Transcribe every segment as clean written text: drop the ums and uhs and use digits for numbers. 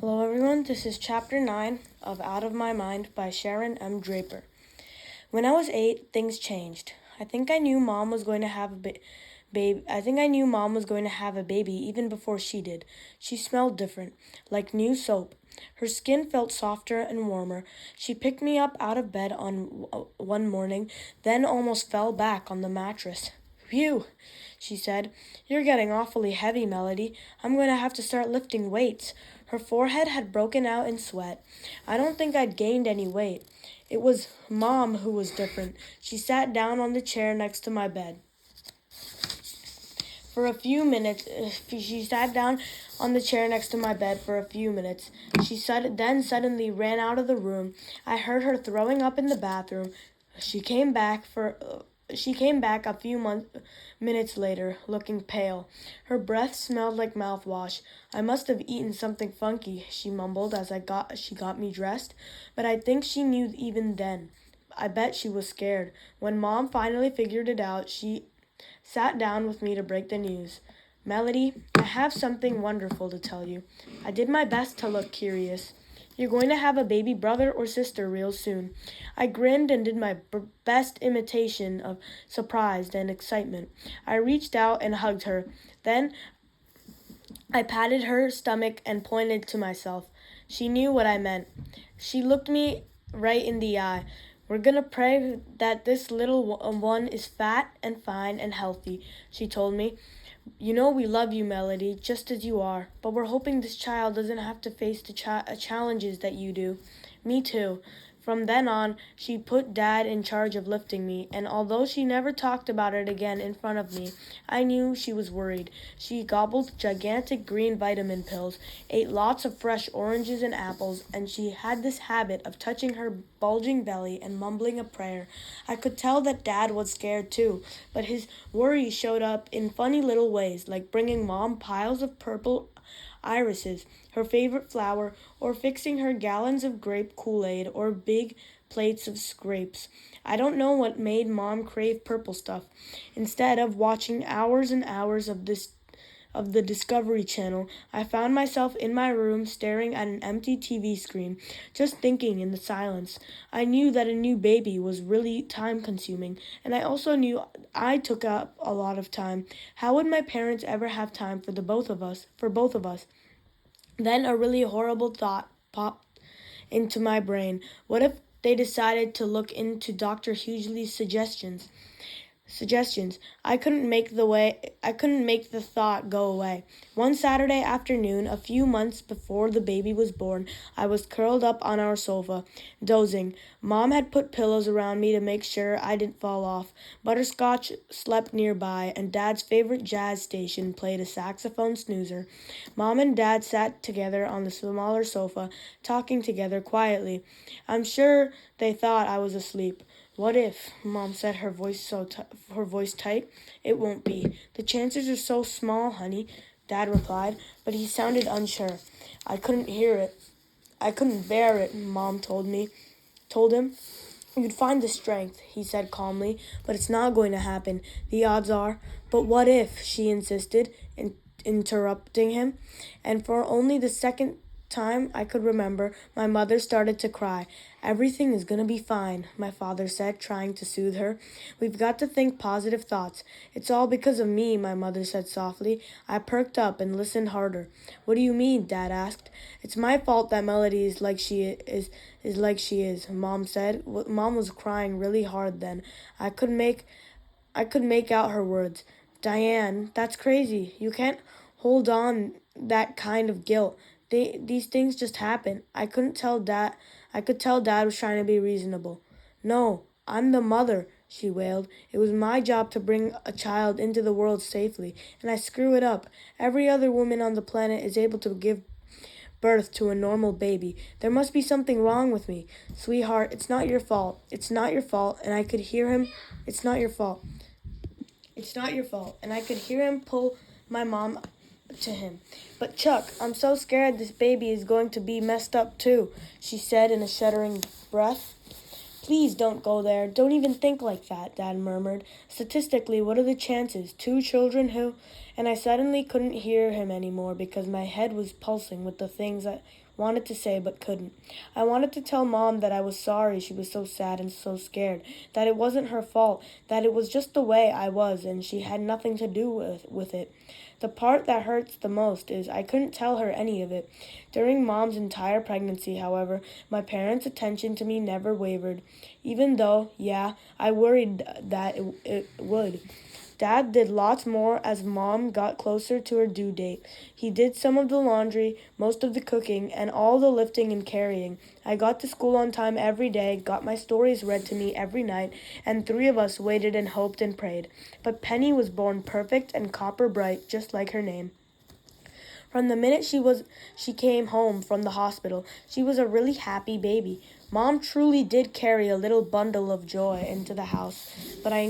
Hello everyone, this is Chapter 9 of Out of My Mind by Sharon Draper. When I was 8, things changed. I think I knew Mom was going to have a baby even before she did. She smelled different, like new soap. Her skin felt softer and warmer. She picked me up out of bed on one morning, then almost fell back on the mattress. "Phew," she said. "You're getting awfully heavy, Melody. I'm going to have to start lifting weights." Her forehead had broken out in sweat. I don't think I'd gained any weight. It was Mom who was different. She sat down on the chair next to my bed. For a few minutes, she sat down on the chair next to my bed for a few minutes. Then suddenly ran out of the room. I heard her throwing up in the bathroom. She came back a few minutes later, looking pale. Her breath smelled like mouthwash. "I must have eaten something funky," she mumbled as she got me dressed. But I think she knew even then. I bet she was scared. When Mom finally figured it out, she sat down with me to break the news. "Melody, I have something wonderful to tell you." I did my best to look curious. "You're going to have a baby brother or sister real soon." I grinned and did my best imitation of surprise and excitement. I reached out and hugged her. Then I patted her stomach and pointed to myself. She knew what I meant. She looked me right in the eye. "We're gonna pray that this little one is fat and fine and healthy," she told me. "You know we love you, Melody, just as you are, but we're hoping this child doesn't have to face the challenges that you do." Me too. From then on, she put Dad in charge of lifting me, and although she never talked about it again in front of me, I knew she was worried. She gobbled gigantic green vitamin pills, ate lots of fresh oranges and apples, and she had this habit of touching her bulging belly and mumbling a prayer. I could tell that Dad was scared too, but his worry showed up in funny little ways, like bringing Mom piles of purple irises, her favorite flower, or fixing her gallons of grape Kool-Aid or big plates of scrapes. I don't know what made Mom crave purple stuff. Instead of watching hours and hours of the Discovery Channel, I found myself in my room staring at an empty TV screen, just thinking in the silence. I knew that a new baby was really time-consuming, and I also knew I took up a lot of time. How would my parents ever have time for both of us? Then a really horrible thought popped into my brain. What if they decided to look into Dr. Hughley's suggestions? I couldn't make the thought go away. One Saturday afternoon, a few months before the baby was born, I was curled up on our sofa, dozing. Mom had put pillows around me to make sure I didn't fall off. Butterscotch slept nearby, and Dad's favorite jazz station played a saxophone snoozer. Mom and Dad sat together on the smaller sofa, talking together quietly. I'm sure they thought I was asleep. "What if?" Mom said, her voice tight. "It won't be. The chances are so small, honey," Dad replied, but he sounded unsure. I couldn't hear it. "I couldn't bear it," Mom told him. "You'd find the strength," he said calmly, "but it's not going to happen. The odds are." "But what if?" she insisted, interrupting him. And for only the second time I could remember, my mother started to cry. "Everything is going to be fine," my father said, trying to soothe her. "We've got to think positive thoughts." "It's all because of me," my mother said softly. I perked up and listened harder. "What do you mean?" Dad asked. "It's my fault that Melody is like she is," Mom said. Mom was crying really hard then. I could make out her words. "Diane, that's crazy. You can't hold on that kind of guilt. These things just happen." I could tell Dad was trying to be reasonable. "No, I'm the mother," she wailed. "It was my job to bring a child into the world safely, and I screw it up. Every other woman on the planet is able to give birth to a normal baby. There must be something wrong with me. Sweetheart, it's not your fault. It's not your fault." And I could hear him. "It's not your fault. It's not your fault." And I could hear him pull my mom to him. "But Chuck, I'm so scared this baby is going to be messed up too," she said in a shuddering breath. "Please don't go there. Don't even think like that," Dad murmured. "Statistically, what are the chances? 2 children who..." and I suddenly couldn't hear him anymore because my head was pulsing with the things I wanted to say but couldn't. I wanted to tell Mom that I was sorry she was so sad and so scared, that it wasn't her fault, that it was just the way I was and she had nothing to do with it. The part that hurts the most is I couldn't tell her any of it. During Mom's entire pregnancy, however, my parents' attention to me never wavered, even though, yeah, I worried that it would. Dad did lots more as Mom got closer to her due date. He did some of the laundry, most of the cooking, and all the lifting and carrying. I got to school on time every day, got my stories read to me every night, and 3 of us waited and hoped and prayed. But Penny was born perfect and copper bright, just like her name. From the minute she came home from the hospital, she was a really happy baby. Mom truly did carry a little bundle of joy into the house, but I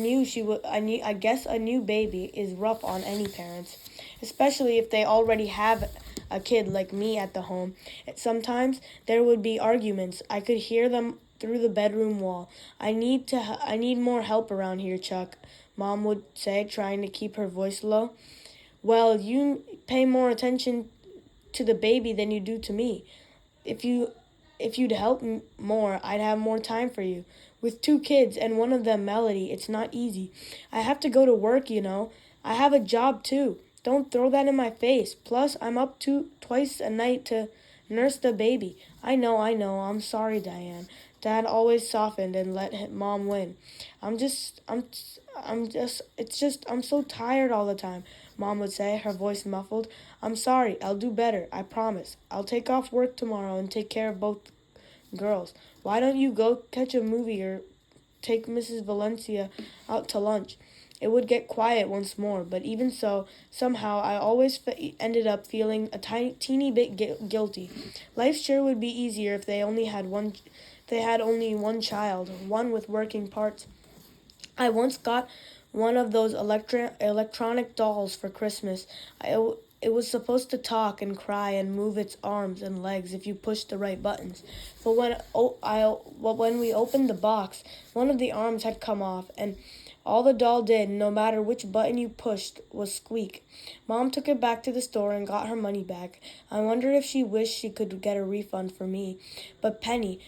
guess a new baby is rough on any parents, especially if they already have a kid like me at the home. Sometimes there would be arguments. I could hear them through the bedroom wall. I need more help around here, Chuck, Mom would say, trying to keep her voice low. Well, you pay more attention to the baby than you do to me. If you'd help more, I'd have more time for you. With 2 kids and one of them Melody, it's not easy. I have to go to work, you know. I have a job too. Don't throw that in my face. Plus, I'm up twice a night to nurse the baby. I know. I'm sorry, Diane. Dad always softened and let Mom win. I'm so tired all the time, Mom would say, her voice muffled. I'm sorry, I'll do better, I promise. I'll take off work tomorrow and take care of both girls. Why don't you go catch a movie or take Mrs. Valencia out to lunch? It would get quiet once more, but even so, somehow I always ended up feeling a teeny bit guilty. Life sure would be easier if they only had only one child, one with working parts. I once got one of those electronic dolls for Christmas. It was supposed to talk and cry and move its arms and legs if you pushed the right buttons. But when we opened the box, one of the arms had come off, and all the doll did, no matter which button you pushed, was squeak. Mom took it back to the store and got her money back. I wondered if she wished she could get a refund for me. But Penny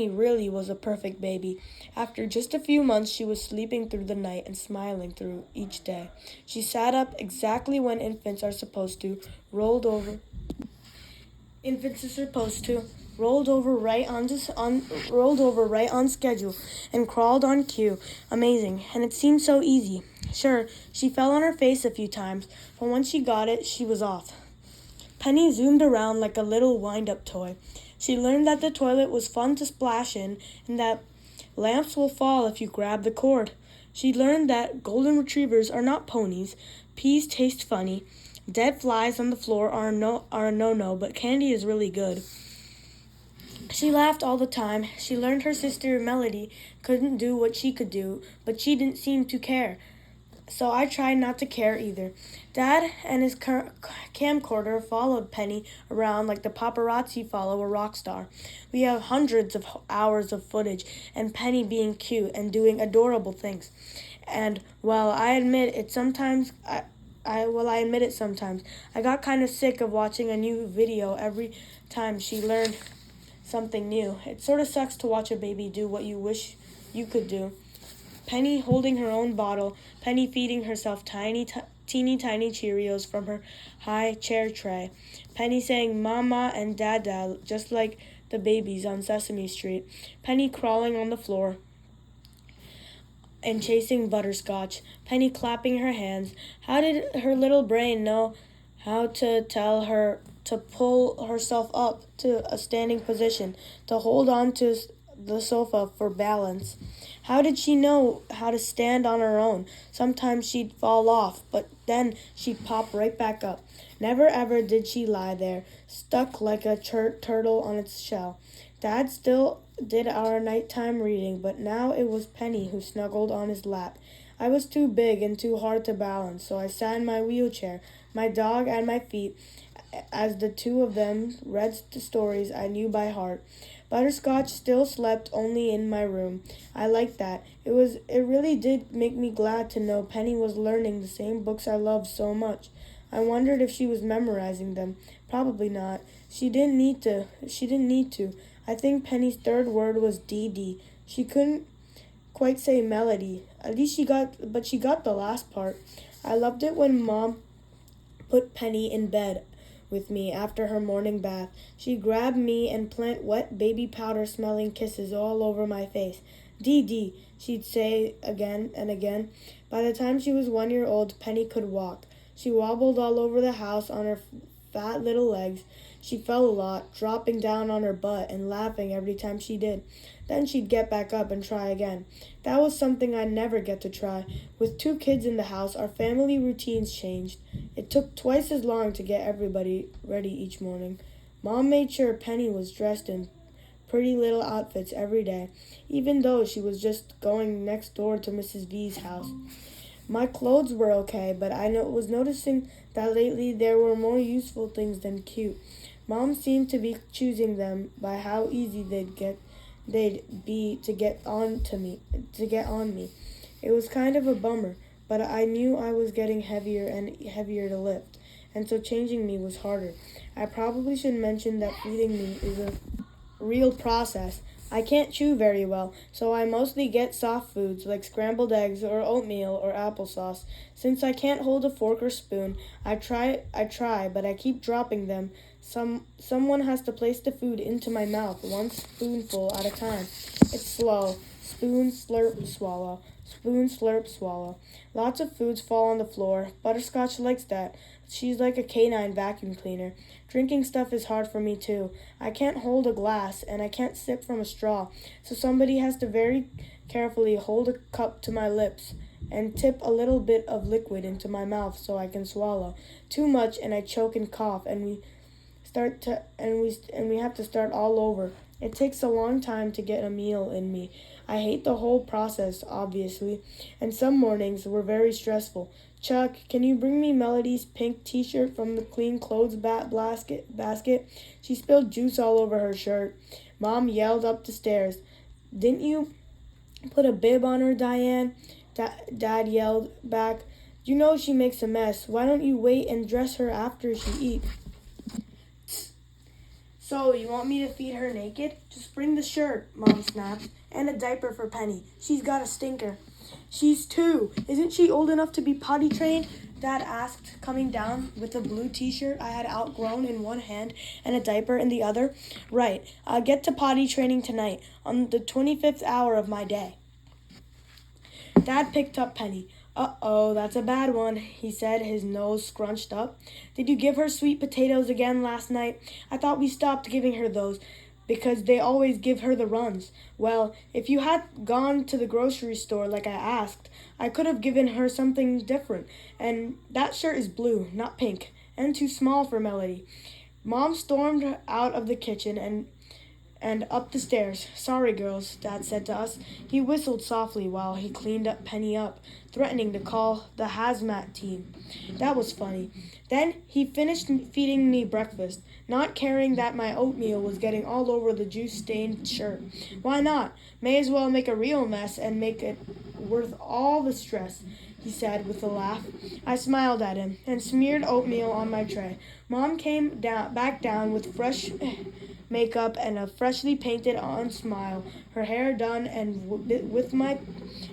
really was a perfect baby. After just a few months, she was sleeping through the night and smiling through each day. She sat up exactly when infants are supposed to, rolled over rolled over right on schedule, and crawled on cue. Amazing, and it seemed so easy. Sure, she fell on her face a few times, but once she got it, she was off. Penny zoomed around like a little wind-up toy. She learned that the toilet was fun to splash in, and that lamps will fall if you grab the cord. She learned that golden retrievers are not ponies, peas taste funny, dead flies on the floor are a no-no, but candy is really good. She laughed all the time. She learned her sister Melody couldn't do what she could do, but she didn't seem to care. So I tried not to care either. Dad and his camcorder followed Penny around like the paparazzi follow a rock star. We have hundreds of hours of footage and Penny being cute and doing adorable things. And, well, I admit it sometimes. I admit it sometimes. I got kind of sick of watching a new video every time she learned something new. It sort of sucks to watch a baby do what you wish you could do. Penny holding her own bottle, Penny feeding herself teeny tiny Cheerios from her high chair tray, Penny saying Mama and Dada just like the babies on Sesame Street, Penny crawling on the floor and chasing butterscotch, Penny clapping her hands. How did her little brain know how to tell her to pull herself up to a standing position, to hold on to the sofa for balance? How did she know how to stand on her own? Sometimes she'd fall off, but then she'd pop right back up. Never ever did she lie there, stuck like a turtle on its shell. Dad still did our nighttime reading, but now it was Penny who snuggled on his lap. I was too big and too hard to balance, so I sat in my wheelchair, my dog at my feet, as the 2 of them read the stories I knew by heart. Butterscotch still slept only in my room. I liked that. It really did make me glad to know Penny was learning the same books I loved so much. I wondered if she was memorizing them. Probably not. She didn't need to. I think Penny's third word was DD. She couldn't quite say melody. At least she got the last part. I loved it when Mom put Penny in bed with me after her morning bath. She grabbed me and plant wet baby powder smelling kisses all over my face. Dee, she'd say again and again. By the time she was 1 year old, Penny could walk. She wobbled all over the house on her fat little legs. She fell a lot, dropping down on her butt and laughing every time she did. Then she'd get back up and try again. That was something I'd never get to try. With 2 kids in the house, our family routines changed. It took twice as long to get everybody ready each morning. Mom made sure Penny was dressed in pretty little outfits every day, even though she was just going next door to Mrs. V's house. My clothes were okay, but I was noticing that lately there were more useful things than cute. Mom seemed to be choosing them by how easy they'd be to get on me. It was kind of a bummer, but I knew I was getting heavier and heavier to lift, and so changing me was harder. I probably should mention that feeding me is a real process. I can't chew very well, so I mostly get soft foods like scrambled eggs or oatmeal or applesauce. Since I can't hold a fork or spoon, I try, but I keep dropping them. Someone has to place the food into my mouth, one spoonful at a time. It's slow. Spoon, slurp, swallow. Spoon, slurp, swallow. Lots of foods fall on the floor. Butterscotch likes that. She's like a canine vacuum cleaner. Drinking stuff is hard for me too. I can't hold a glass and I can't sip from a straw, so somebody has to very carefully hold a cup to my lips and tip a little bit of liquid into my mouth so I can swallow. Too much and I choke and cough and we have to start all over. It takes a long time to get a meal in me. I hate the whole process, obviously, and some mornings were very stressful. Chuck, can you bring me Melody's pink t-shirt from the clean clothes basket? She spilled juice all over her shirt. Mom yelled up the stairs. Didn't you put a bib on her, Diane? Dad yelled back. You know she makes a mess. Why don't you wait and dress her after she eats? So, you want me to feed her naked? Just bring the shirt, Mom snapped, and a diaper for Penny. She's got a stinker. She's 2. Isn't she old enough to be potty trained? Dad asked, coming down with a blue t-shirt I had outgrown in one hand and a diaper in the other. Right, I'll get to potty training tonight, on the 25th hour of my day. Dad picked up Penny. Uh-oh, that's a bad one, he said, his nose scrunched up. Did you give her sweet potatoes again last night? I thought we stopped giving her those because they always give her the runs. Well, if you had gone to the grocery store like I asked, I could have given her something different. And that shirt is blue, not pink, and too small for Melody. Mom stormed out of the kitchen and up the stairs. Sorry, girls, Dad said to us. He whistled softly while he cleaned Penny up, threatening to call the hazmat team. That was funny. Then he finished feeding me breakfast, not caring that my oatmeal was getting all over the juice-stained shirt. Why not? May as well make a real mess and make it worth all the stress, he said with a laugh. I smiled at him and smeared oatmeal on my tray. Mom came back down with fresh makeup and a freshly painted on smile, her hair done and with my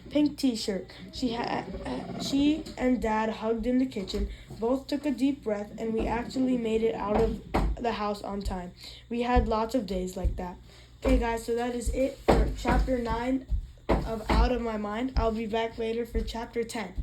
pink t-shirt. She and Dad hugged in the kitchen. Both took a deep breath and we actually made it out of the house on time. We had lots of days like that. Okay guys, so that is it for chapter 9 of Out of My Mind. I'll be back later for chapter 10.